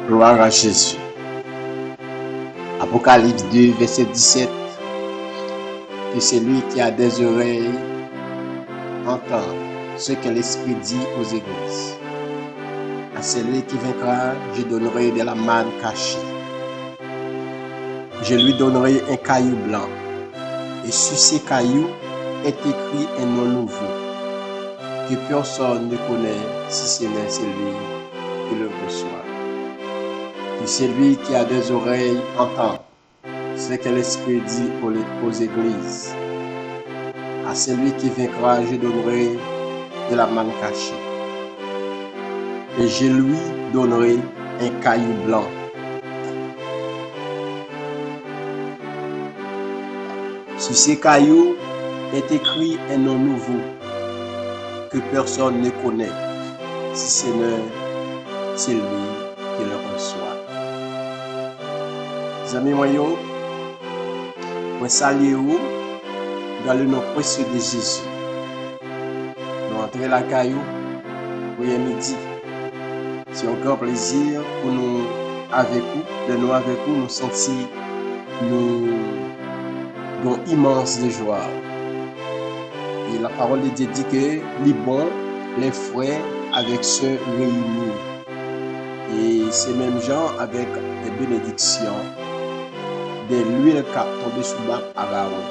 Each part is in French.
Gloire à Jésus. Apocalypse 2, verset 17. Que celui qui a des oreilles entende ce que l'Esprit dit aux églises. À celui qui vaincra, je donnerai de la manne cachée. Je lui donnerai un caillou blanc. Et sur ces cailloux est écrit un nom nouveau, que personne ne connaît si ce n'est celui qui le reçoit. Que celui qui a des oreilles entende ce que l'Esprit dit aux églises. À celui qui vaincra, je donnerai de la manne cachée. Et je lui donnerai un caillou blanc. Sur ces cailloux est écrit un nom nouveau que personne ne connaît, si ce n'est celui qui le reçoit. Les amis moyens, moi salue vous dans le nom précieux de Jésus. Nous entrons la caillou pour midi. C'est un grand plaisir pour nous avec vous, de nous avec vous, nous sentir nous dans immense de joie. Et la parole de Dieu dit que les bons, les frères avec ceux réunis. Et ces mêmes gens avec des bénédictions, de l'huile qui a tombé sous la Aaron.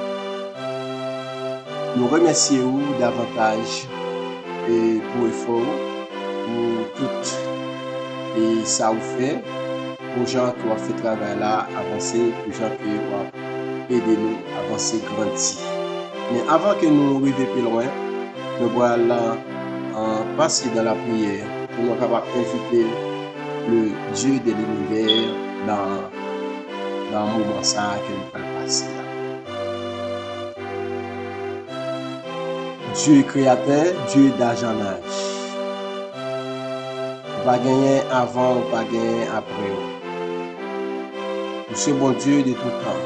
Nous remercions davantage et pour l'effort, pour tout et ça vous fait, pour les gens qui ont fait travail là, avancer, pour les gens qui ont aidé nous à avancer, grandir. Mais avant que nous arrivions plus loin, nous voilà passer dans la prière pour nous capables d'inviter le Dieu de l'univers dans le moment ça que nous allons passer là. Dieu créateur, Dieu d'argent âge. Pas gagner avant, pas gagner après. C'est bon Dieu de tout temps.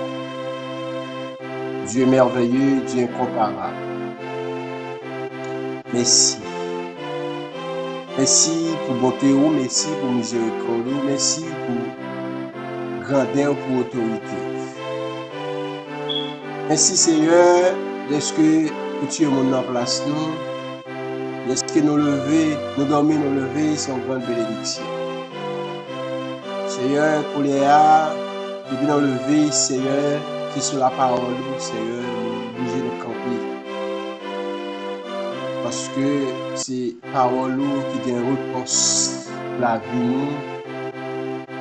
Dieu merveilleux, Dieu incomparable. Merci. Merci pour bonté, merci pour miséricorde, merci pour grandeur, pour autorité. Merci Seigneur, est-ce que tu es mon en place nous, est-ce que nous lever, nous dormir, nous lever, c'est une grande bénédiction. Seigneur, pour les A, depuis nous lever, Seigneur, c'est sur la parole, Seigneur, nous obligés de camper. Parce que c'est parole qui a une réponse la vie nous.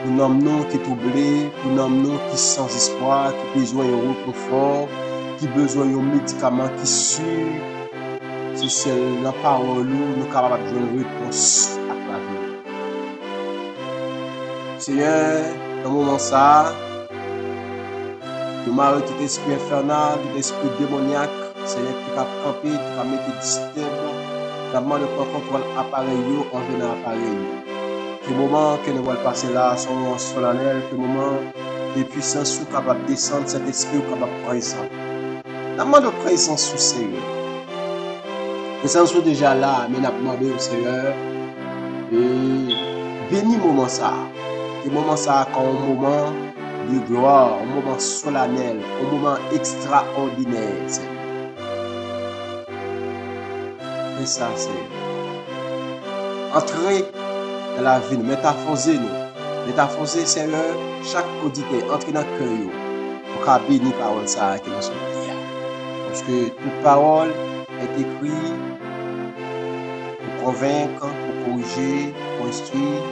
Pour nous qui troublés, pour nous qui sans espoir, qui besoin de réconfort, qui besoin de médicaments qui sûr. C'est seul la parole nous sommes capables de donner une réponse à la vie. Seigneur, dans le moment ça, nous marrons tout esprit infernal, tout esprit démoniaque, Seigneur, qui a campé, qui a mis disturbe, qui a demandé de prendre contrôle appareil, en venant appareil. Que moment que nous allons passer là, son moment solennel, que moment de puissance sont capables de descendre, cet esprit est capable de prendre ça. Nous demandons de présence sous Seigneur. Nous sommes déjà là, mais nous demandons au Seigneur et bénis le moment ça. Le moment ça comme un moment de gloire, un moment solennel, un moment extraordinaire, Seigneur. Et ça, Seigneur. Entrez dans la vie, métaphosez, Seigneur, chaque auditeur, entrez dans le cœur, pour qu'il bénisse la parole ça qui nous sommes prière. Parce que toute parole est écrite pour convaincre, pour corriger, pour instruire,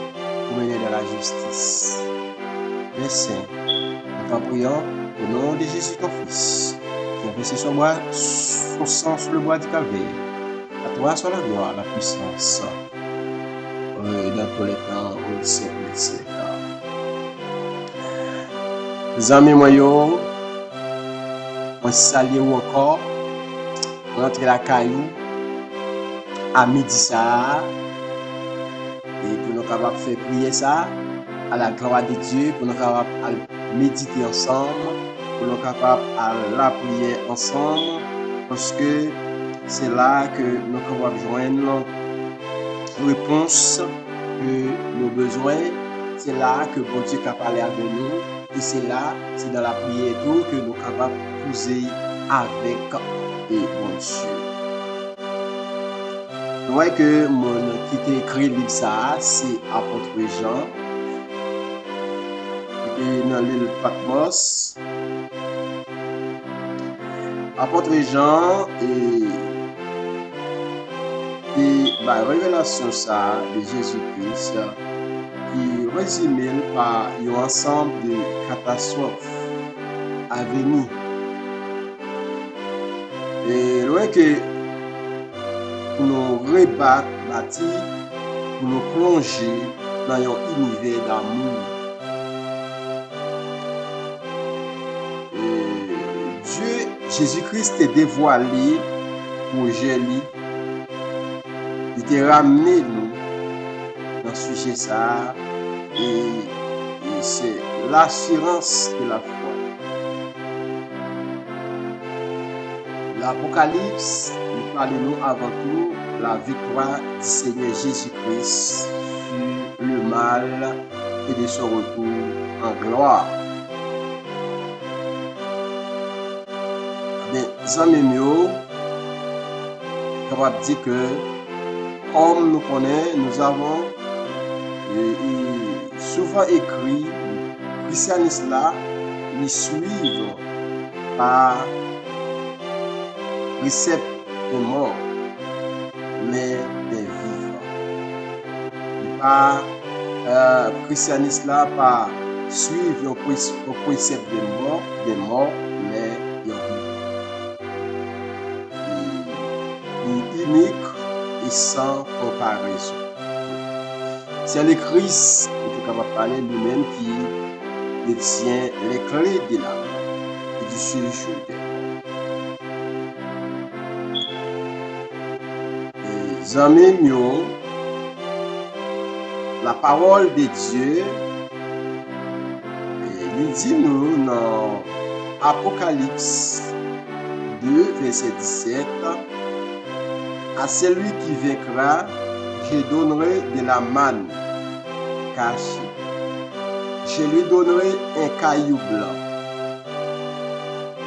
pour mener dans la justice. Merci. Nous t'en prions au nom de Jésus ton Fils, qui a versé son sang sur le bois du Calvaire. À toi soit la gloire, la puissance, dans tous les temps, au siècle des siècles. Les amis moyens, on salue encore, on entre la caillou à midi ça, et pour nous capables de faire prier ça, à la gloire de Dieu, pour nous capables de méditer ensemble, pour nous capables de la prière ensemble, parce que c'est là que nous capables de joindre réponse que nos besoins, c'est là que bon Dieu a parlé avec nous. Et c'est là, c'est dans la prière tout que nous sommes capables de poser avec et bon Dieu. Nous voyons que mon qui t'a écrit le livre ça, c'est apôtre Jean. Et dans l'île Patmos. Apôtre Jean et la révélation ça de Jésus-Christ qui résumé par un ensemble de catastrophes à venir. Et loin que pour nous rebattre, pour nous plonger dans un univers d'amour. Dieu, Jésus-Christ est dévoilé pour Jélie. Il t'a ramené nous dans ce sujet ça. Et c'est l'assurance de la foi. L'Apocalypse nous parle de nous avant tout la victoire du Seigneur Jésus-Christ sur le mal et de son retour en gloire. Les amis mieux, capable de dire que comme nous connaissons, nous avons souvent écrit le christianisme là, ils suivent par précepte des morts, mais des vivants. Par christianisme là, par suivre le précepte des morts, mais des vivants. Il est unique et sans comparaison. C'est le Christ qui est capable de parler lui-même qui détient les clés de l'âme et du séjour des morts. Les amis mieux, la parole de Dieu, il dit nous dans Apocalypse 2, verset 17, à celui qui vaincra, je donnerai de la manne cachée. Je lui donnerai un caillou blanc.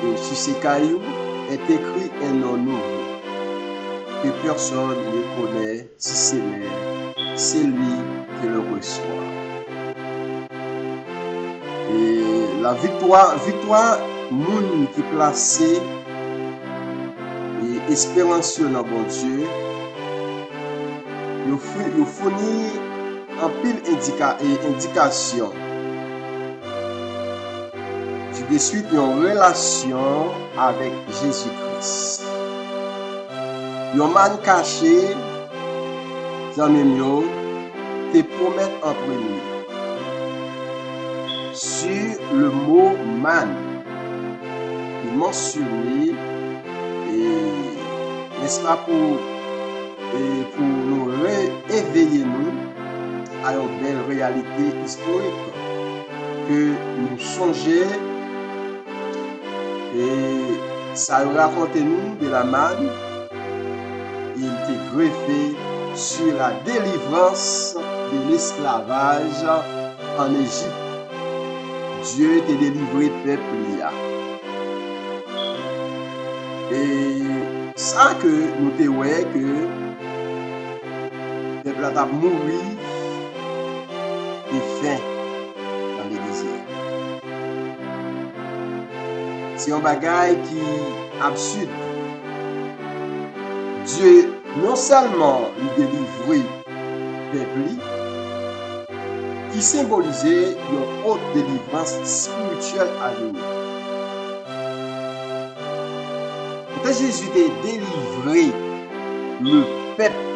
Et sur ces cailloux est écrit un nom nouveau que personne ne connaît si c'est lui qui le reçoit. Et la victoire, moun qui placé et espérance dans bon Dieu, il fournit en pile indication de suite une relation avec Jésus-Christ. Une man caché, te promet en premier. Sur le mot man, il mentionné, n'est-ce pas, pour nous réveiller nous à une belle réalité historique que nous songeons et ça raconte nous de la manne. Il était greffé sur la délivrance de l'esclavage en Égypte. Dieu t'a délivré peuple là. Et ça que nous te voyons que le peuple a mouru et faim dans le désert. C'est un bagage qui est absurde. Dieu non seulement lui délivrait le peuple, qui symbolisait une haute délivrance spirituelle à venir. Quand Jésus a délivré le peuple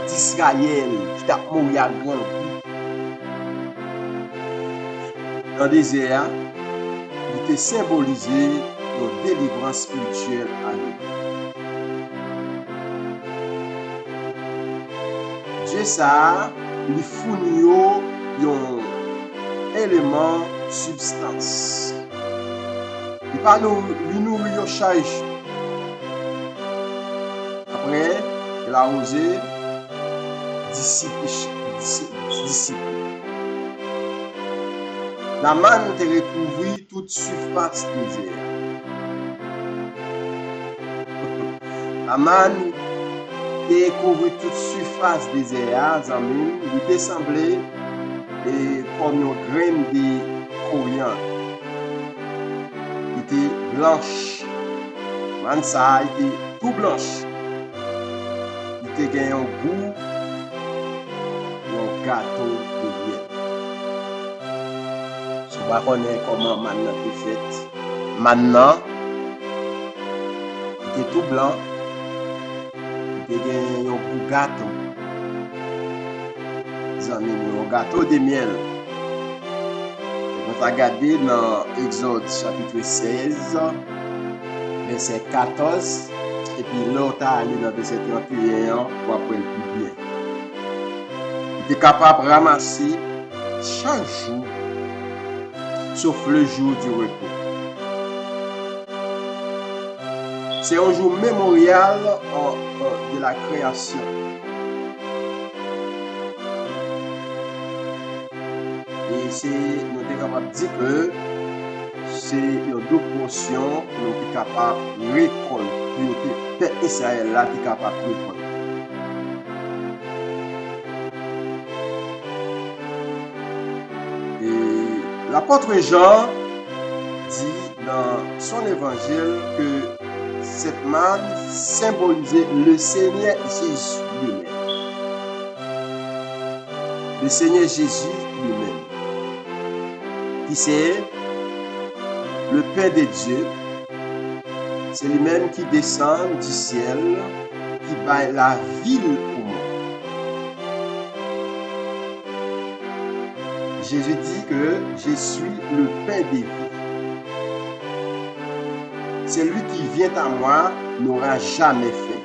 d'Israël qui a mouru à grand coup dans le désert, il était symbolisé une délivrance spirituelle à venir. Dieu ça, il fournit un élément substance. Il pas nous nourrir charge. Après, il a osé disciple. La manne te recouvrit toute surface désert. La manne te recouvrit toute surface désert, amis. Il te semblait comme une graine de coriandre. Il était blanche. Man ça était tout blanche. Il était gagné un goût un gâteau de miel. Je ne sais pas comment maintenant est fait. Maintenant, il était tout blanc. Il était gagné un goût gâteau. Un gâteau de miel. On va regarder dans Exode chapitre 16, verset 14. Et puis l'autre allé dans verset 31 pour apprendre plus bien. Il était capable de ramasser chaque jour, sauf le jour du repos. C'est un jour mémorial de la création. Et c'est, nous sommes capables de dire que c'est une double portion que nous sommes capables de récolter. Le peuple Israël là est capable de récolter. Et l'apôtre Jean dit dans son évangile que cette manne symbolisait le Seigneur Jésus lui-même. Le Seigneur Jésus lui-même. Qui c'est le Père de Dieu. C'est lui-même qui descend du ciel, qui bat la ville au monde. Jésus dit que je suis le pain des vies. Celui qui vient à moi n'aura jamais faim.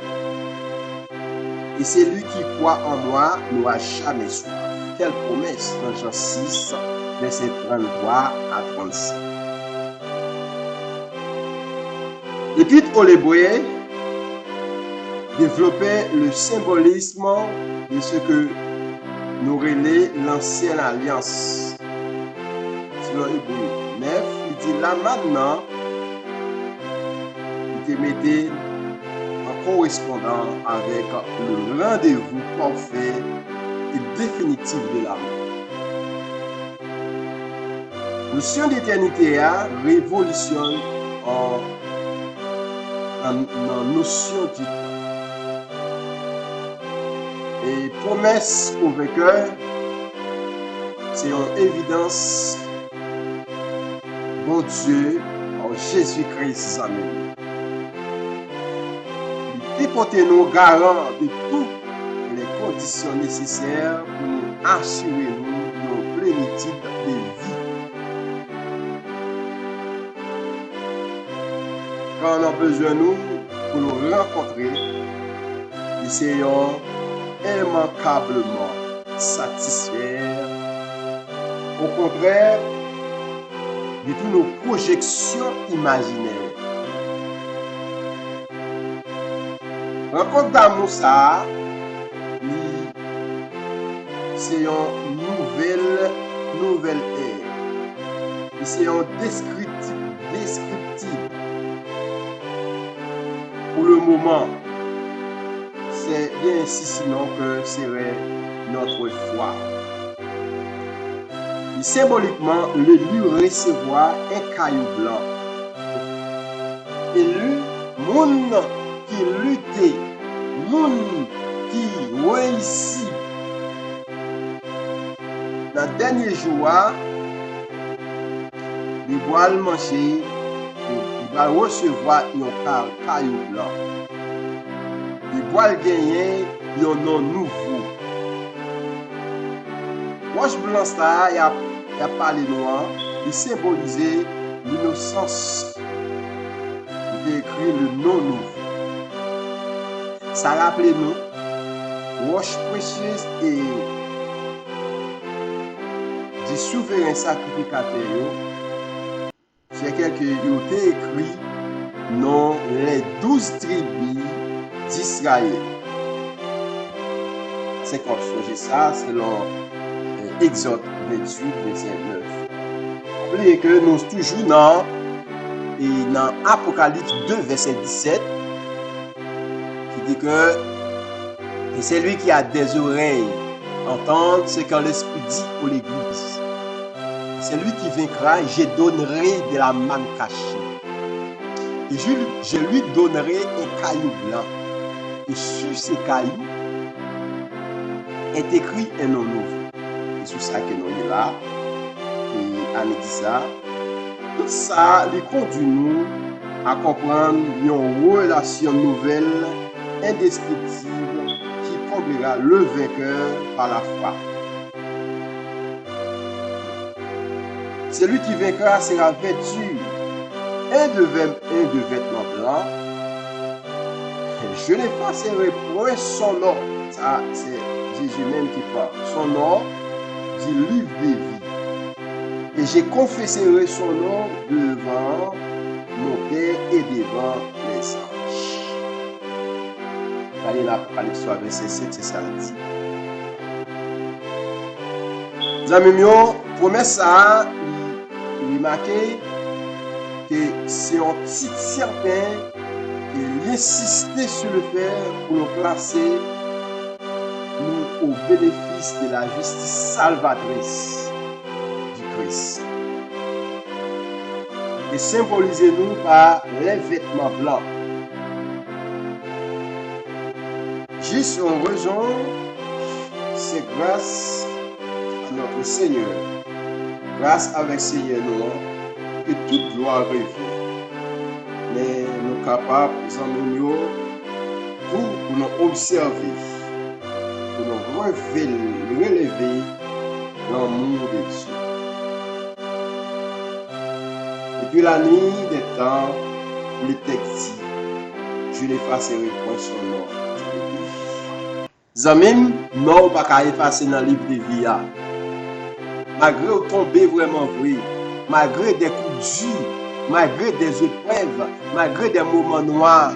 Et celui qui croit en moi n'aura jamais soif. Quelle promesse dans Jean 6, verset 33 à 35. L'Épître aux Hébreux développait le symbolisme de ce que nous relais l'ancienne alliance. Selon Hébreux 9, il dit là maintenant, il te mettait en correspondant avec le rendez-vous parfait et définitif de l'amour. Notion d'éternité révolutionne en notion du temps. Et promesse au vainqueur, c'est en évidence bon Dieu en Jésus-Christ. Amen. Il déporte nous garant de toutes les conditions nécessaires pour nous assurer nos plénitude de vie. Quand on a besoin de nous pour nous rencontrer, essayons immanquablement satisfaire. Au contraire de toutes nos projections imaginaires. Rencontre d'amour, ça, c'est une nouvelle ère. C'est un descriptif. Pour le moment, c'est bien ainsi sinon que serait notre foi. Et symboliquement, le lieu recevoir un caillou blanc. Et le monde qui lutte, monde qui réussit. Dans le dernier jour, il va manger, il va recevoir un caillou blanc. Il va gagner un nom nouveau. Roche blanc, ça, il a parlé noir, il symbolisait l'innocence. Il a écrit le nom nouveau. Ça rappelait nous, roche précieuse et du souverain sacrificateur. C'est quelqu'un qui a écrit non les 12 tribus d'Israël. C'est comme ça, selon Exode 28, verset 9. rappelé que nous toujours dans Apocalypse 2, verset 17, qui dit que c'est lui qui a des oreilles, entendre ce que l'Esprit dit pour l'Église. C'est lui qui vaincra, je donnerai de la manne cachée. Et je lui donnerai un caillou blanc. Et sur ces cailloux est écrit un nom nouveau. Et sur ça que nous sommes là, et à dit ça, tout ça, il conduit nous à comprendre une relation nouvelle, indescriptible, qui comblera le vainqueur par la foi. Celui qui vaincra sera vêtu un de vêtements blancs. Je n'effacerai point son nom. Ça, c'est Jésus même qui parle. Son nom dit livre de vie. Et je confesserai son nom devant mon Père et devant les anges. Allez, l'Apocalypse verset 7, c'est ça dit. Les amis, promesse ça, il marqué que c'est un titre certain et insister sur le fait pour nous placer nous au bénéfice de la justice salvatrice du Christ. Et symbolisez-nous par les vêtements blancs. Juste en raison, c'est grâce à notre Seigneur, grâce avec Seigneur nous, que toute gloire revient. Mais nous capables, nous pour nous observer, pour nous relever dans le monde de Dieu. Depuis la nuit des temps, le texte dit, je n'effacerai point son nom. Zamim, non, pas qu'à effacer dans le livre de vie. Malgré tomber vraiment vrai, malgré des coups durs, malgré des épreuves, malgré des moments noirs,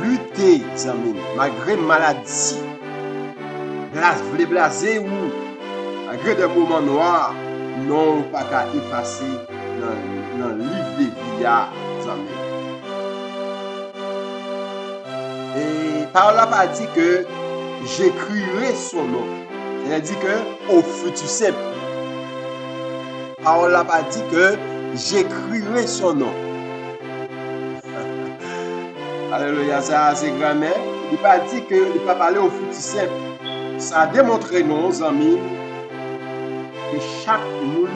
lutter, zamim, malgré maladie, blasé ou malgré des moments noirs, non, pas qu'à effacer dans le livre de vie, zamim. Et par là, pas dit que j'écrirai son nom. C'est-à-dire que au futur simple. Parole n'a pas dit que j'écrirai son nom. Alléluia, ça c'est grammaire. Il n'a pas dit qu'il ne peut pas parler au futur simple. Ça a démontré, nos amis, que chaque monde,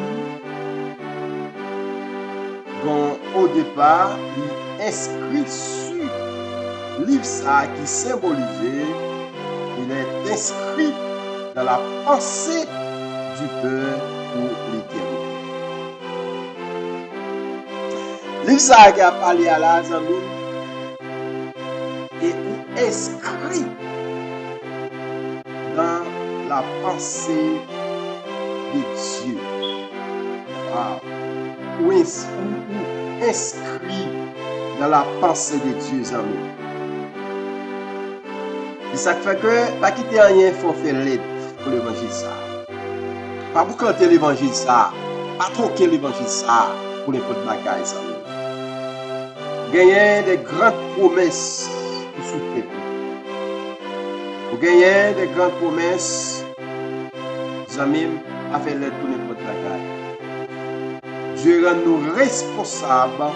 au départ, il inscrit sur le livre ça qui symbolisait, il est inscrit dans la pensée du peuple pour l'éternité. Livre qui a parlé à la zamine et inscrit dans la pensée de Dieu. Ou inscrit dans la pensée de Dieu, zamine. Et ça fait que, pas quitter rien, il faut faire l'aide pour l'évangile ça. Pas pour canter l'évangile ça. Pas troquer l'évangile ça pour les potes bagailles ça. Gagner des grandes promesses pour soutenir. Pour gagner des grandes promesses, amis, à faire l'aide pour les potes bagailles. Dieu rend nous responsables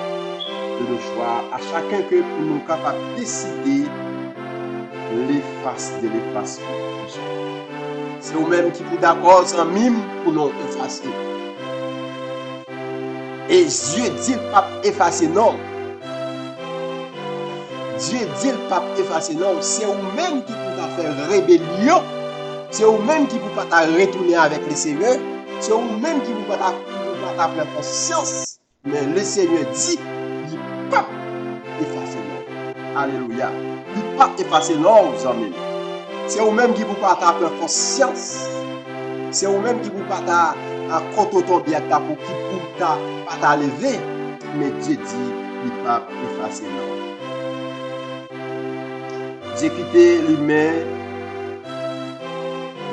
de nos choix. À chacun que pour nous capables de décider l'efface de l'effacement. C'est vous-même qui vous d'accord sans mime pour nous effacer. Et Dieu dit le pape effacer non. Dieu dit le pape effacer non. C'est vous-même qui vous faire rébellion. C'est vous-même qui vous pas retourner avec le Seigneur. C'est vous-même qui vous pas faire conscience. Mais le Seigneur dit, il ne peut pas effacer non. Alléluia. Il ne peut pas effacer non, vous amis. C'est vous-même qui vous pas faire conscience. C'est vous-même qui vous pas à compte ton bien pour qui pour pas lever. Mais Dieu dit, il ne peut pas effacer non. Dieu quitté l'humain,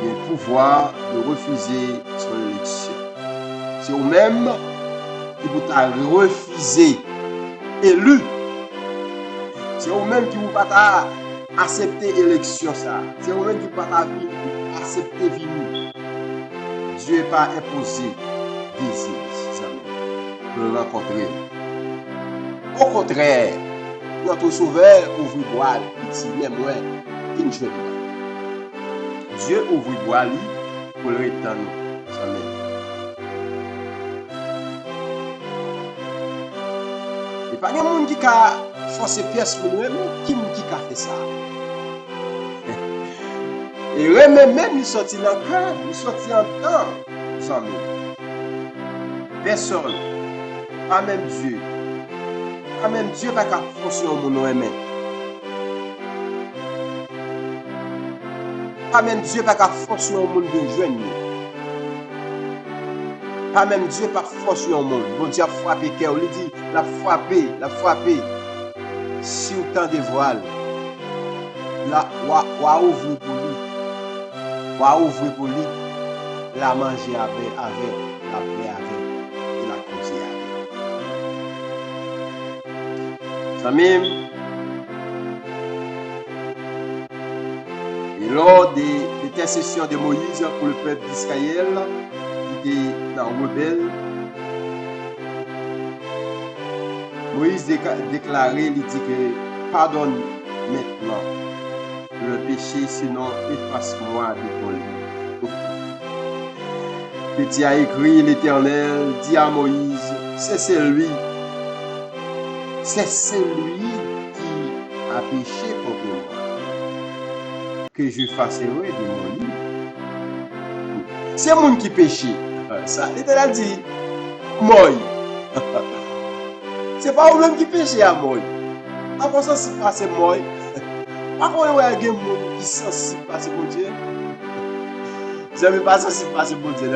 il a le pouvoir de refuser son élection. c'est vous-même qui vous avez refusé, élu. C'est vous-même qui vous pas accepté l'élection ça. C'est vous-même qui pas accepté venir. Dieu n'est pas imposé désir, pour le rencontrer. Au contraire, notre sauveur ouvre bois, il dit, mais moi, qui ne veux pas. Dieu ouvre bois pour le rétendre. Amen. Et pas de monde qui a forcé pièce pour nous, qui a fait ça. Et même il sortit dans le cœur, il sortit en temps. Amen. Personne, pas même Dieu. Pas même Dieu pas qu'à fonction mon nom amen. Pas même Dieu pas qu'à fonction mon de jeune. Pas même Dieu pas fonction mon. Bon Dieu a frappé cœur, il dit la frappé. Si autant de voile. La wa ouvre pour lui. Wa ouvre pour lui. La manger avec, la paix avec, et la causer avec. Ça même. Et lors des intercessions de Moïse pour le peuple d'Israël, qui était dans le rebelle, Moïse déclarait, il dit que pardonne maintenant le péché, sinon efface-moi de ton livre. Petit a écrit, l'Éternel dit à Moïse, c'est celui qui a péché contre moi, que je fasserai de mon livre. C'est mon qui péché. Ça, l'Éternel dit, moi. C'est pas vous-même qui péché à moi. Après ça, c'est pas c'est moi. Après, il y a des gens qui sont sensibles à ce bon Dieu. Vous n'avez pas sensible à ce bon Dieu.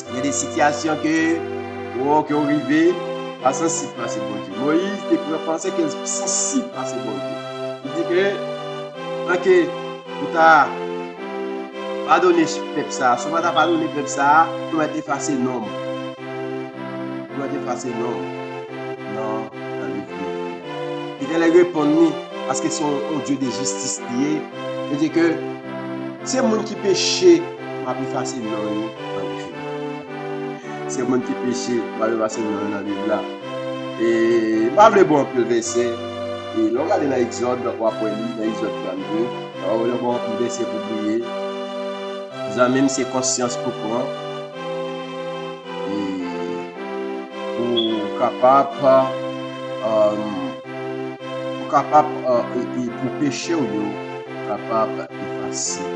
Il y a des situations qui arrivent, pas sensibles à ce bon Dieu. Moïse, il pourrait penser qu'il est sensible à ce bon Dieu. Il dit que, vous t'as pardonné ce peuple ça. Si vous n'avez pas pardonné ce peuple ça, vous allez effacer le nom. Vous allez effacer le nom. Non, dans le livre. Il allait répondre parce que c'est un Dieu de justice lié. Il dit que c'est le monde qui péche, m'a effacé le nom dans le livre. C'est le monde qui péche, m'a effacé le nom dans le livre là. Et pas le bon peu verset. Et l'on regarde dans l'Exode, on va prendre dans l'Exode 32. Alors, le bon verset pour prier. Vous avez même ses consciences pour prendre. Et pour pécher ou capable d'effacer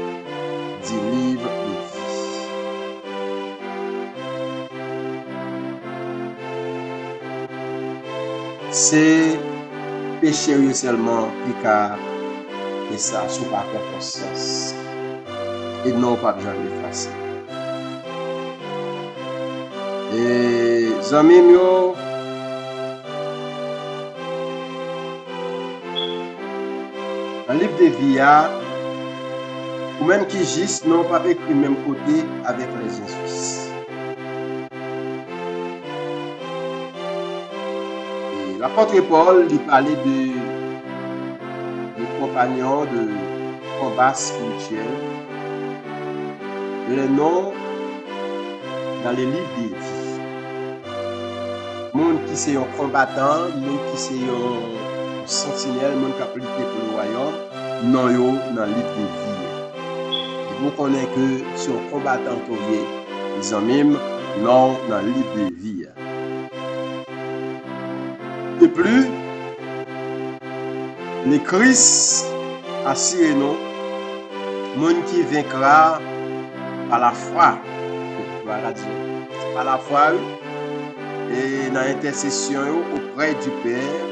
du livre de vie. C'est pécher seulement et ça sous pas conscience et non pas besoin d'effacer. Et amis yo dans le livre de vie, ou même qui gissent, n'ont pas écrit même côté avec les injustices. Et l'apôtre Paul, il parlait de compagnons de combat spirituel. Le nom dans les livres de vie. Monde qui c'est un combattant, monde qui c'est un sentinelle, monde qui a lutté pour le royaume, non yo dans le livre de vie. Et vous connaissez que c'est un combattant qui est, ils ont même non dans le livre de vie. De plus, le Christ assure nous, monde qui vaincra par la foi, voilà Dieu, par la foi et dans l'intercession auprès du Père.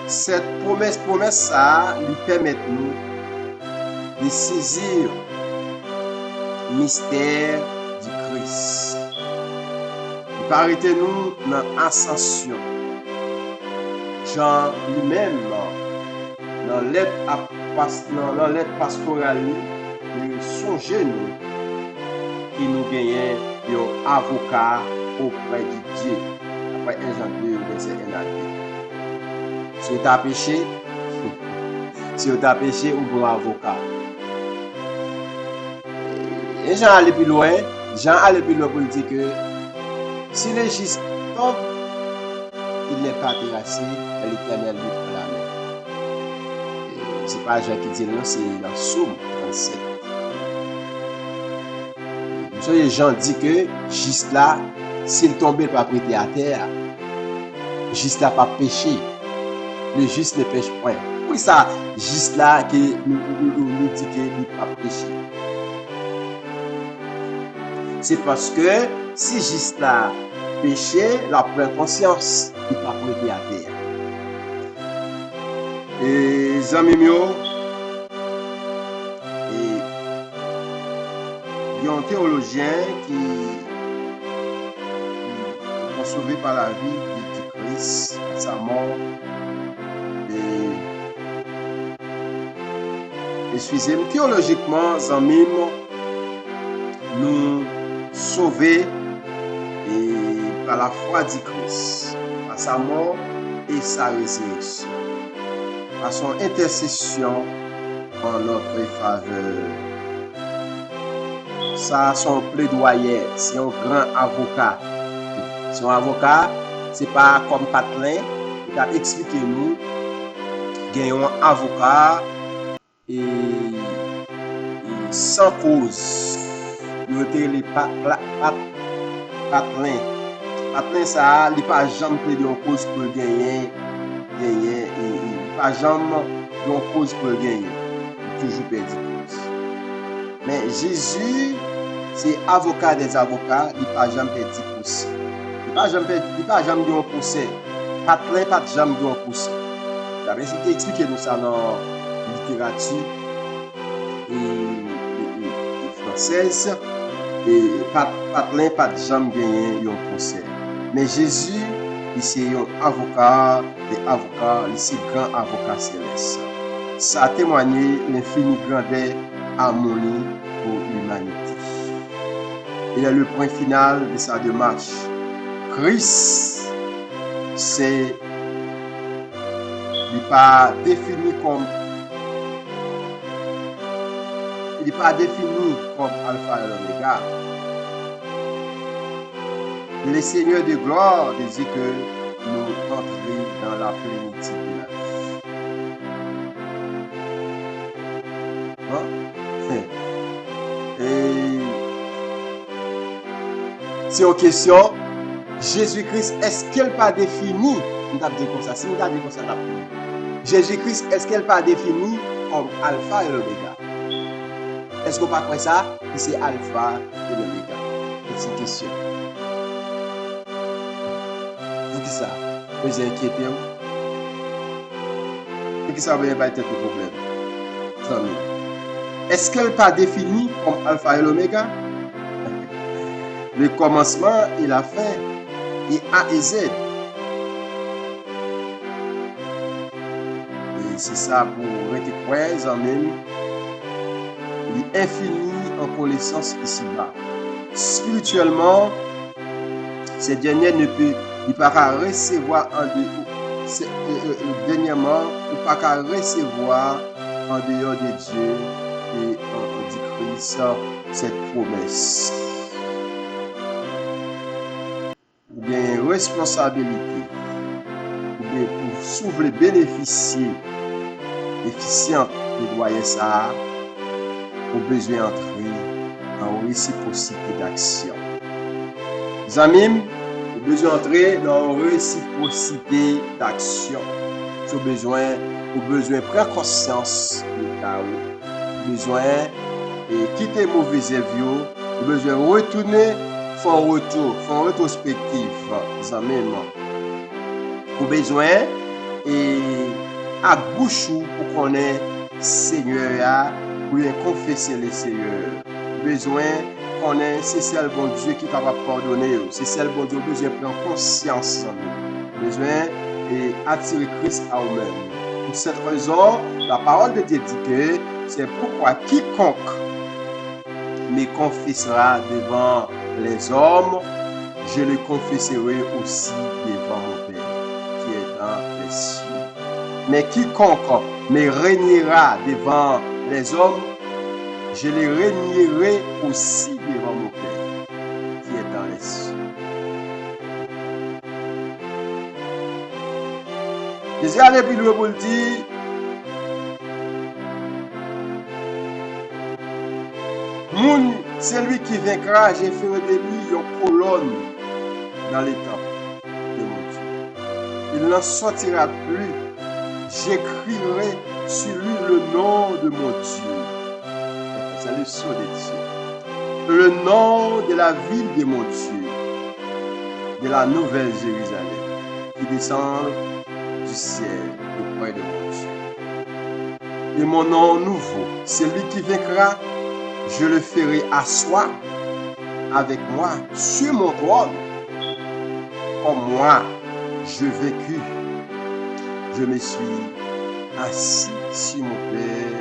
Cette promesse ça lui permet nous de saisir le mystère du Christ. Il paraît nous dans l'ascension. Jean lui-même, dans l'aide pastorale, il songeait nous qui nous gagne un avocat auprès de Dieu. Après 1 Jean 2, verset 1 à 2. Si tu as péché, ou bon avocat. Et Jean allait plus loin pour dire que si le juste tombe, il n'est pas terrassé, l'Éternel lui prend la main. C'est pas Jean qui dit non, c'est dans Somme 37. Monsieur Jean dit que juste là, s'il tombait pas prêté à terre, juste là pas péché. Le juste ne pêche point. Oui, ça, juste là, que nous dit qu'il n'est pas péché. C'est parce que si juste là péché, la prend conscience, il n'est pas prêté à terre. Et les amis, il y a un théologien qui est sauvé par la vie de Christ, sa mort. Excusez-moi, théologiquement, amis, nous sauvés par la foi de Christ, par sa mort et sa résurrection, par son intercession en notre faveur. Ça, son plaidoyer, c'est un grand avocat. Son avocat, c'est pas comme Patlin, il a expliqué nous, il y a un avocat et sans cause. Il était les Patlin. Patlin, ça, il n'a pas jamais plaidé en cause pour gagner. Il n'a pas jamais en cause pour gagner. Il a toujours perdu cause. Mais Jésus, c'est avocat des avocats, il n'a pas jamais perdu cause. Il n'a pas jamais eu un procès. Patlin, pas jamais eu un procès. J'avais expliqué nous ça dans la littérature et française. Et Patlin, pas jamais gagné un procès. Mais Jésus, c'est un avocat des avocats, c'est grand avocat céleste. Ça a témoigné l'infinie grandeur, harmonie pour l'humanité. Il est le point final de sa démarche. Christ, c'est il n'est pas défini comme alpha et l'oméga. Le Seigneur de gloire dit que nous entrons dans la plénitude de la vie. Et c'est une question, Jésus-Christ, est-ce qu'elle pas défini? Nous avons dit comme ça, si nous avons dit comme ça, Jésus-Christ, est-ce qu'elle pas défini comme alpha et l'oméga? Est-ce qu'on ne peut pas croire ça? C'est alpha et l'oméga. C'est une question. Pour qui ça? Vous inquiétez. Pour qui ça va être le problème? Est-ce qu'elle n'est pas définie comme alpha et l'oméga? Le commencement et la fin, et A et Z. Et c'est ça pour être croyant en même. Il est infini en connaissance ici-bas. Spirituellement, ces derniers ne peut pas recevoir dernièrement, ou pas qu'à recevoir en dehors de Dieu et en dit Christ cette promesse. Ou bien responsabilité, ou bien pour s'ouvrir bénéficier efficient de loyer ça, au besoin d'entrer en réciprocité d'action. Les amis, au besoin d'entrer dans réciprocité d'action. Au besoin prendre conscience de ta ou besoin et quitter mauvais avions, au besoin retourner, faire un retour, faire une rétrospective. Les amis, au besoin et à bouche pour connaître Seigneur. Pour confesser le Seigneur. Besoin qu'on ait, c'est seul bon Dieu qui est capable de pardonner. C'est seul bon Dieu besoin de prendre conscience en nous. Besoin et attirer Christ à nous-mêmes. Pour cette raison, la parole de Dieu dit que c'est pourquoi quiconque me confessera devant les hommes, je le confesserai aussi devant mon Père qui est dans les cieux. Mais quiconque me régnera devant les hommes, je le régnerai aussi devant mon Père qui est dans les cieux. Jésus allait plus loin pour le dire, c'est lui qui vaincra, j'ai fait de lui une colonne dans les temples de mon Dieu. Il n'en sortira plus. J'écrirai sur lui le nom de mon Dieu. C'est le sceau de Dieu. Le nom de la ville de mon Dieu, de la nouvelle Jérusalem, qui descend du ciel auprès de mon Dieu. Et mon nom nouveau, celui qui vaincra, je le ferai asseoir avec moi sur mon trône. Comme moi, je vécus, je me suis assis sur mon Père,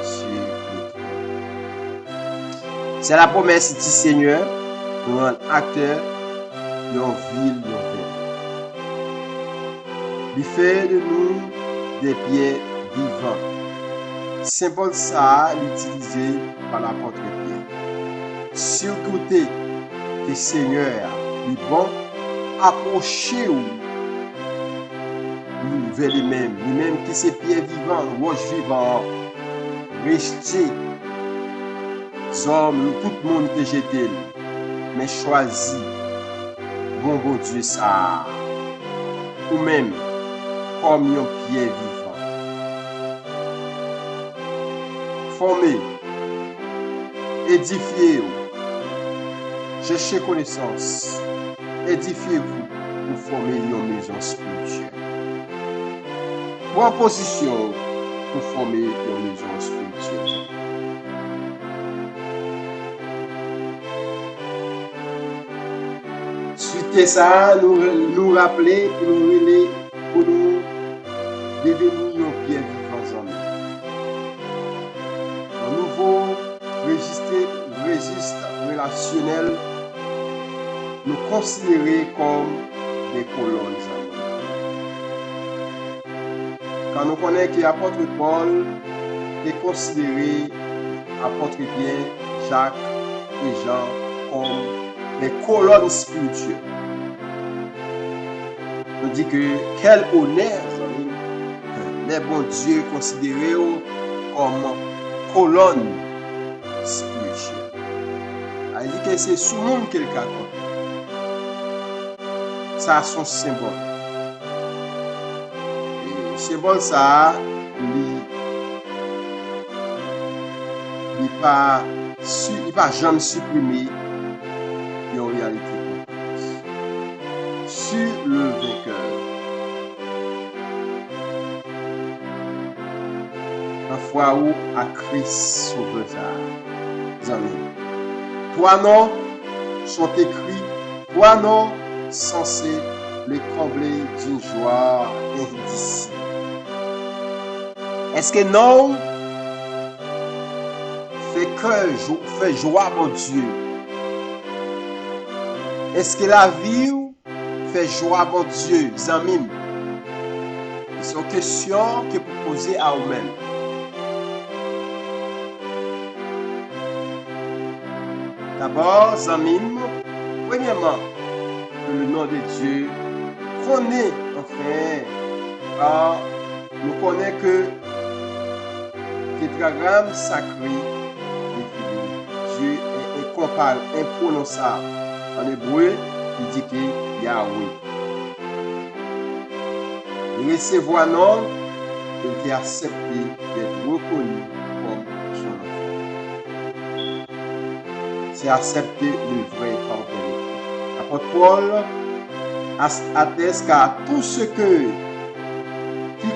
sur le trône. C'est la promesse du Seigneur pour un acteur d'une ville nouvelle. Il fait de nous des pierres vivantes. Saint Paul ça l'utilisé par l'apôtre Pierre. Surtout que le Seigneur est bon, approchez-vous vers lui-même qui c'est pierre vivante, roche vivante, rejeté, hommes, tout le monde te jeté, mais choisi, bon Dieu ça, ou même comme une pierre vivante. Formez, édifiez-vous, cherchez connaissance, édifiez-vous pour former une maison spirituelle. Prends position pour former une maison spirituelle. Suite ça, nous rappeler pour nous devenir une pierre vivante en nous. Un nouveau registre relationnel, nous considérer comme des colonnes. Quand nous connaissons que l'apôtre Paul est considéré, apôtre Pierre, Jacques et Jean comme des colonnes spirituelles. On dit que quel honneur les bons dieux considérés comme colonnes spirituelles. Il dit que c'est sous le monde quelqu'un. Ça a son symbole. Symbole ça, il pas jamais supprimé en réalité. Sur le vainqueur. La foi où à Christ sauveur ça. Trois noms sont écrits, trois noms censés les combler d'une joie indicible. Est-ce que non fait joie mon Dieu? Est-ce que la vie fait joie mon Dieu? Zamim. C'est une question que vous posez à vous-même. D'abord, Zamim, premièrement, que le nom de Dieu connaît, enfin, car nous connaissons que tétragramme sacré Dieu est incomparable, imprononçable. En hébreu, il dit que Yahweh. Recevoir non, il est accepté d'être reconnu comme son enfant. C'est accepter le vrai pardon. L'apôtre Paul atteste qu'à tout ce qui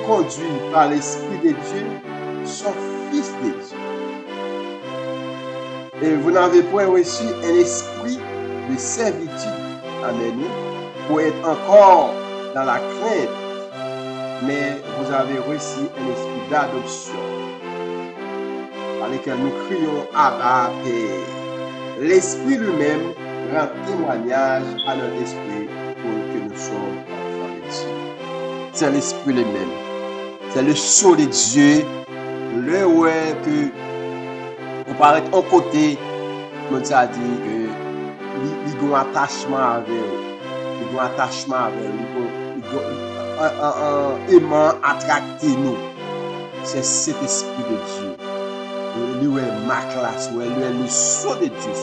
conduit par l'Esprit de Dieu sont fils de Dieu. Et vous n'avez point reçu un esprit de servitude, amen, pour être encore dans la crainte, mais vous avez reçu un esprit d'adoption, par lequel nous crions Abba Père. l'Esprit lui-même rend témoignage à notre esprit pour que nous sommes enfants de Dieu. C'est l'Esprit lui-même. C'est le sceau de Dieu. Le ouais que on paraît en côté, comme ça dit que il y a un attachement avec eux. Il y a un attachement avec eux. Il y a un aimant attracté nous. C'est cet esprit de Dieu. Lui est ma classe, lui est le sceau de Dieu.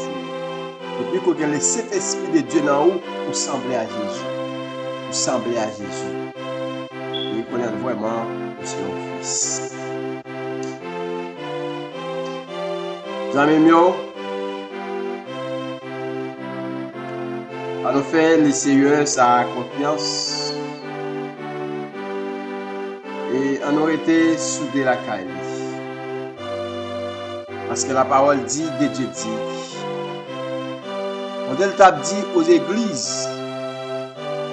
Et puis quand il y a cet esprit de Dieu dans nous, vous semblez à Jésus. Vous semblez à Jésus. Vous connaissez vraiment que c'est un fils. Amis mieux, à nous faire les sérieux sa confiance et on aurait été soudés la caille. Parce que la parole dit, de Dieu dit. On t'a dit aux églises,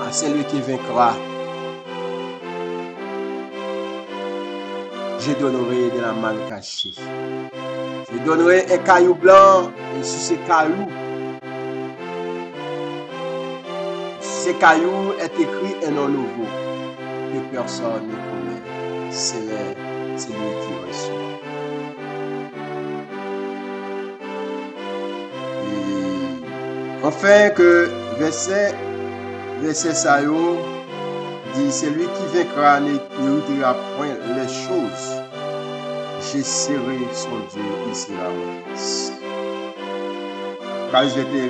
à celui qui vaincra, je donnerai de la manne cachée. Je donnerai un caillou blanc et sur ces cailloux, ces cailloux est écrit un nom nouveau que personne ne connaît. C'est lui qui reçoit. Enfin que verset ça dit, celui qui vaincra ne dira point les choses. Je serai son Dieu, il sera mon fils. Quand j'étais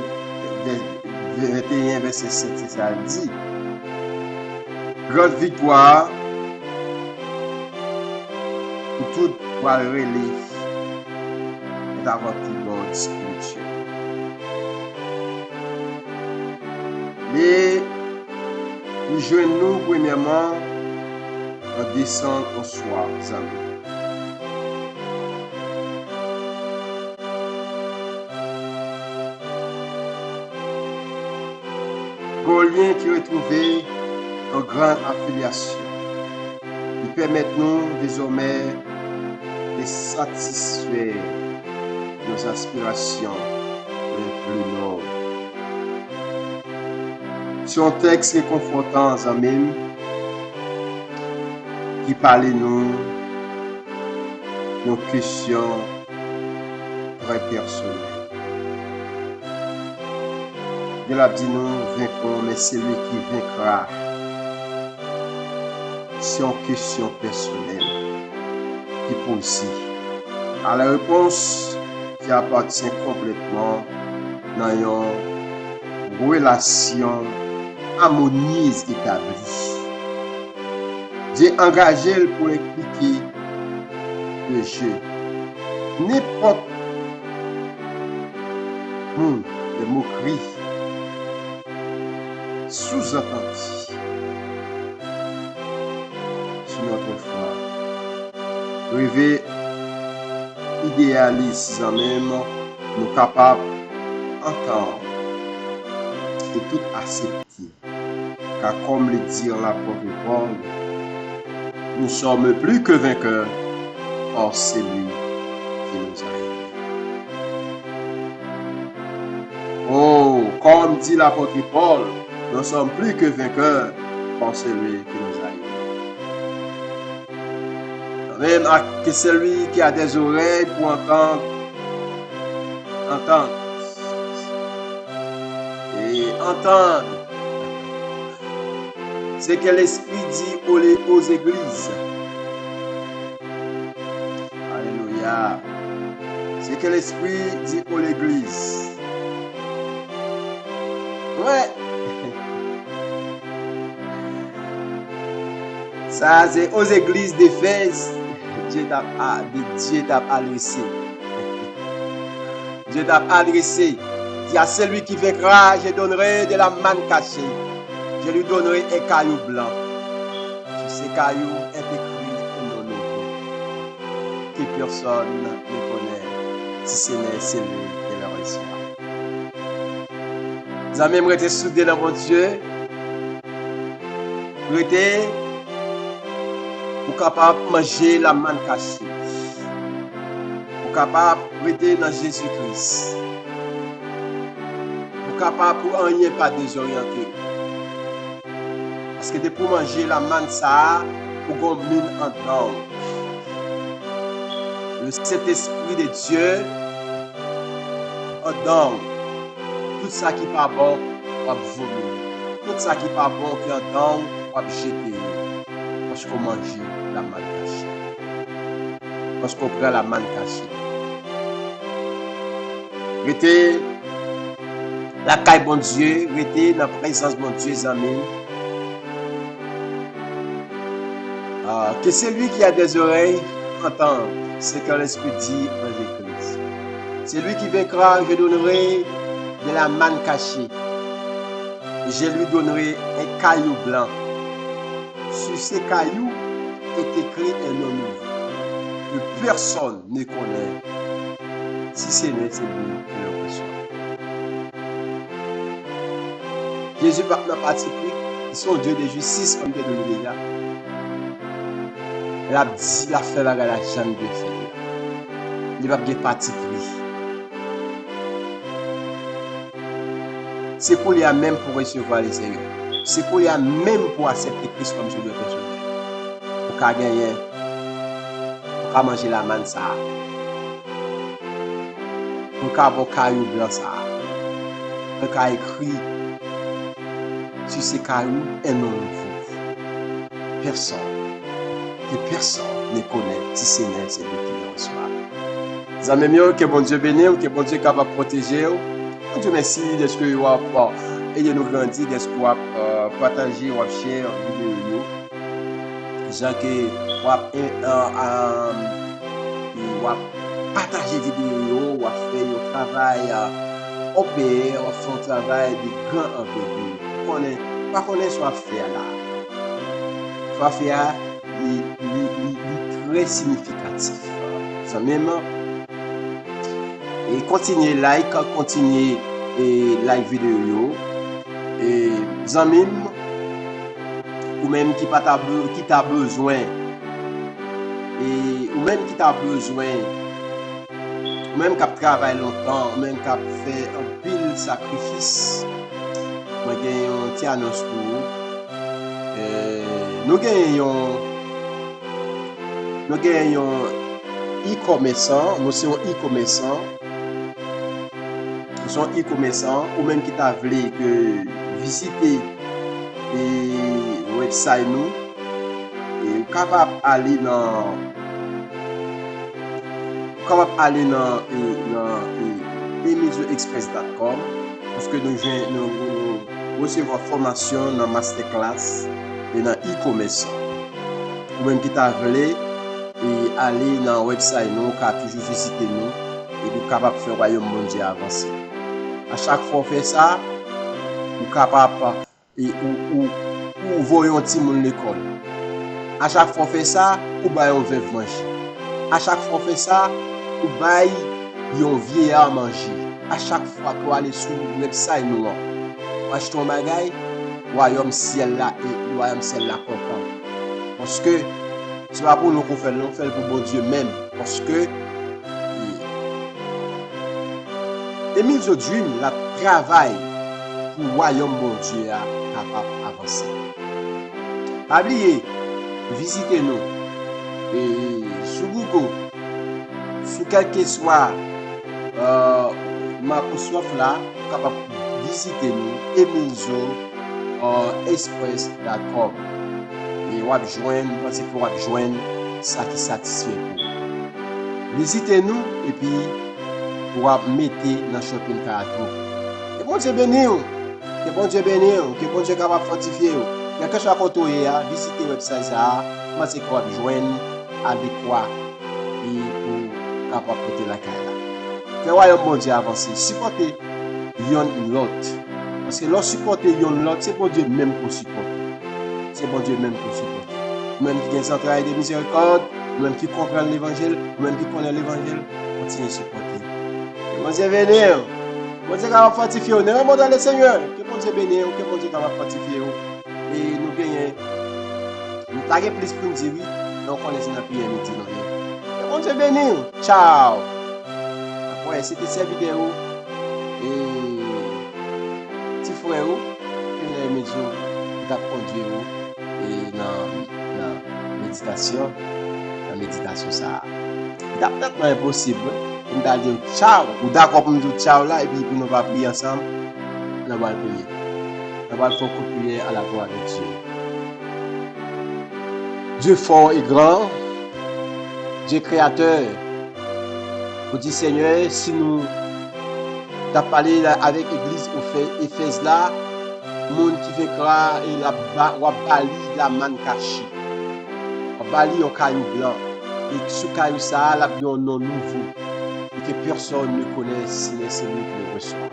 21 verset 7, c'est ça dit. Grande victoire pour tout va relier d'avoir tout God spirituel. Et nous joignons premièrement en descend au soir, amis. Lien qui retrouvé en grande affiliation. Ils permettent nous désormais de satisfaire nos aspirations les plus nobles. C'est un texte réconfortant, amis, qui parle nous nos questions très personnelles. Dieu a dit nous vaincrons, mais c'est lui qui vaincra. C'est une question personnelle qui pose à la réponse qui appartient complètement dans une relation harmonieuse établie. Dieu engagé pour expliquer le jeu. N'importe les moqueries sous-entendu sur notre foi. Rêver idéaliste en même, nous capables d'entendre et tout accepter. Car comme le dit l'apôtre Paul, nous sommes plus que vainqueurs par celui qui nous a aimés. Oh, comme dit l'apôtre Paul, nous sommes plus que vainqueurs par celui qui nous a aimés. Même que celui qui a des oreilles pour entendre. Et entendre ce que l'Esprit dit aux églises. Alléluia. Ce que l'Esprit dit aux églises. Ouais. Ça, c'est aux églises d'Éphèse. Dieu t'a adressé. Dieu t'a adressé. Il y a celui qui vaincra, je donnerai de la manne cachée. Je lui donnerai un caillou blanc. Sur ces cailloux est écrit un nom nouveau que personne ne connaît, si ce n'est celui qui le reçoit. Vous avez même été soudés dans mon Dieu. Vous êtes capable de manger la manne cachée. Vous êtes capable de rester dans Jésus-Christ. capable pour rien pas désorienter. Parce que pour manger la manne ça, pour qu'on mine en dedans. Le Saint-Esprit de Dieu en dedans. Tout ça qui n'est pas bon, on va vomir. Tout ça qui n'est pas bon, qui est en dedans, on va jeter. Parce qu'on mange la manne cachée. Parce qu'on prend la manne cachée. Restez la caille bon Dieu, restez dans la présence de bon Dieu, amis. Que celui qui a des oreilles entende ce que l'Esprit dit aux églises. Celui qui vaincra, je donnerai de la manne cachée. Je lui donnerai un caillou blanc. Sur ces cailloux est écrit un nom nouveau que personne ne connaît, si ce n'est celui qui le reçoit. Jésus n'a pas pris, ils sont Dieu de justice comme Dieu de l'Église. Il a dit la fait la jambe de faire. Il va bien parti pris. C'est pour lui même pour recevoir les Seigneurs. C'est pour lui même pour accepter Christ comme Sauveur personnel. Pour qu'à gagner, pour qu'à manger la manne ça. Pour qu'à boire caillou blanc ça. Pour qu'à écrire sur ces cailloux un nom nouveau. Personne ne connaît si ce n'est celui qui le reçoit. Les amis, que bon Dieu bénisse, que bon Dieu capable de protéger. Bon Dieu merci de ce que vous avez aidé nous grandir, de ce que vous avez partagé, vous avez share vidéo. Gens que vous avez partagé vidéo, vous avez fait un travail opéré, vous fait un travail de grand envergure. Pas connaître ce qu'on fait là. Soit faire très significatif. Ça même et continuez like, continuez et like vidéo et amis ou même qui t'a besoin et ou même qui t'a besoin ou même qui travaille longtemps, ou même qui fait un pile sacrifice. Moi j'ai un petit annonce pour vous. Nous gagnons e-commerçant, nous sommes e-commerçant. Nous sommes e-commerçant ou même qui t'a voulu visiter le website nous et capable d'aller dans emilioexpress.com parce que nous recevons formation dans masterclass et dans e-commerce. Ou même qui t'a voulu et aller dans le website nous, qui a toujours visité nous et nous capable de faire le royaume de Dieu avancer. À chaque fois qu'on fait ça, nous capable ou voyons un petit monde l'école. À chaque fois qu'on fait ça, ou baillons un veuve manger. À chaque fois qu'on fait ça, ou baillons un vieillard manger. À chaque fois qu'on aller sur le website nous, on achète un bagage, royaume ciel là et royaume ciel là content. Parce que c'est pas pour nous qu'on fait, nous fait pour bon Dieu même. Parce que Emile Dream la travail pour le royaume bon Dieu capable d'avancer. Pas oublier, visitez-nous sur Google, sur quel que soit Microsoft là, capable de visiter nous emilioexpress.com et vous allez joindre, parce que vous allez joindre ça qui satisfait vous. Visitez-nous et puis vous allez mettre dans le shopping cart. Que bon Dieu bénisse, que bon Dieu bénisse, que bon Dieu capable de fortifier. Quelque chose à côté, visitez le website ça, parce que vous allez joindre adéquat et pour capable de porter la carrière. Que voyons bon Dieu avancer, supporter yon l'autre. Parce que lorsque supporter yon l'autre, c'est bon Dieu même pour supporter. C'est bon Dieu même pour supporter. Même qui a un centre de miséricorde, même qui comprend l'évangile, même qui connaît l'évangile, continuez à supporter. Que bon Dieu bénisse. Bon Dieu va fortifier. Nous remons dans le Seigneur. Que bon Dieu bénisse. Que bon Dieu va fortifier. Et nous gagnons. Nous taguons plus pour nous dire oui. Nous connaissons la prière midi. Que bon Dieu bénisse. Ciao. Après, c'était cette vidéo. Et frère, que les maisons t'a conduit et dans méditation, ça. C'est peut-être impossible. On t'a dit ciao, ou d'accord pour nous dire ciao là, et puis pour nous pas prier ensemble, on va prier. On va faire prier à la gloire de Dieu. Dieu fort et grand, Dieu créateur, vous dites Seigneur, si nous t'as parlé avec l'église au Éphèse là, monde qui fait croire et la bali la man caché. Bali au caillou blanc. Et sous caillou ça, la bien un nom nouveau. Et que personne ne connaît si c'est lui qui le reçoit.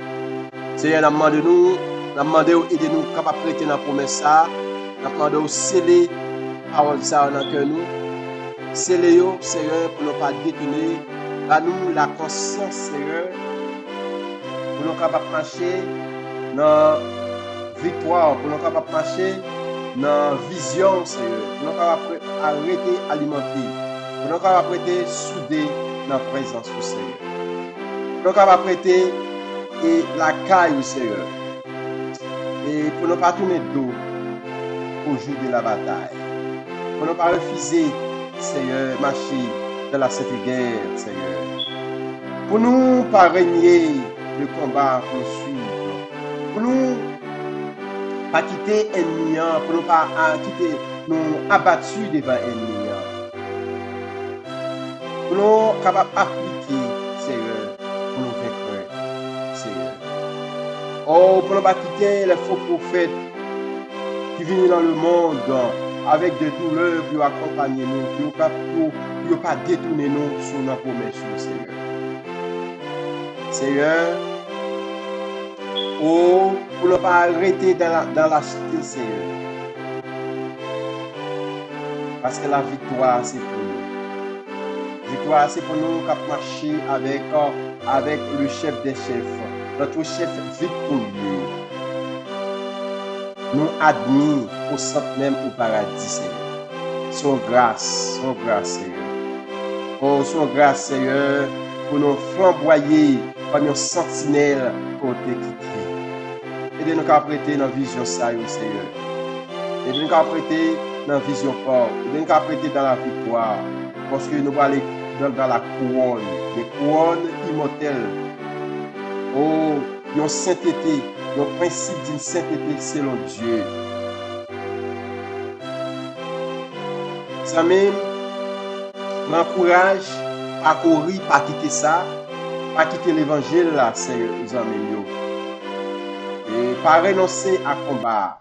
Seigneur, nous demandons aider-nous capable de prêter dans la promesse ça. Nous demandons sceller parole ça dans cœur nous. Sceller yo, Seigneur, pour ne pas détourner. À nous la conscience, Seigneur, pour nous capable marcher dans victoire, pour nous capable marcher dans vision, Seigneur, pour nous capable arrêter alimenter, pour nous capable prêter soudé dans la présence du Seigneur. Pour nous capable prêter et la caille, Seigneur. Et pour ne pas tourner dos au jour de la bataille. Pour ne pas refuser, Seigneur, marcher dans la sainte guerre, Seigneur. Pour nous pas régner le combat pour nous suivre. Pour nous pas quitter ennemi, pour nous pas quitter nous abattus devant ennemi. Pour nous capables d'appliquer, Seigneur, pour nous vaincre, Seigneur. Oh, pour nous pas quitter les faux prophètes qui viennent dans le monde avec des douleurs pour accompagner nous, pour pas détourner nous sur nos promesses, Seigneur. Seigneur, oh, pour ne pas arrêter dans la cité, Seigneur. Parce que la victoire, c'est pour nous. La victoire, c'est pour nous qui marcher avec le chef des chefs, notre chef victorieux. Nous admis au centre même au paradis, Seigneur. Son grâce, Seigneur. Oh, son grâce, Seigneur, pour nous flamboyer comme une sentinelle côté qui aidez-nous à prêter dans la vision ça, Seigneur. Aidez-nous à prêter dans la vision forte. Aidez-nous à prêter dans la victoire. Parce que nous allons aller dans la couronne. Les couronnes immortelles. Oh, une sainteté. Le principe d'une sainteté selon Dieu. Ça même m'encourage à courir, pas quitter ça, pas quitter l'évangile là, Seigneur, les amis. Et pas renoncer à combat.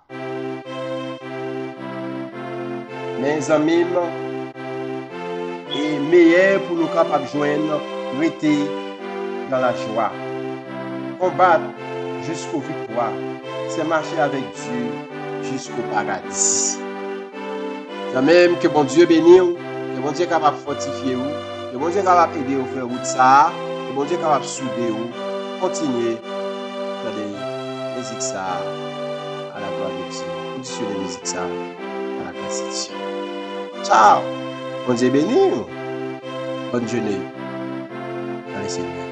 Mes amis, et meilleur pour nous capables de joindre, rester dans la joie. Combattre jusqu'aux victoires, c'est marcher avec Dieu jusqu'au paradis. C'est même que bon Dieu bénisse, que bon Dieu est capable de fortifier vous, que bon Dieu est capable d'aider vous à faire route ça, que bon Dieu est capable de souder vous, continuer dans les musiques ça à la gloire de Dieu, continuer les musiques ça à la grâce de Dieu. Ciao! Bon Dieu bénisse, bonne journée dans les Seigneurs.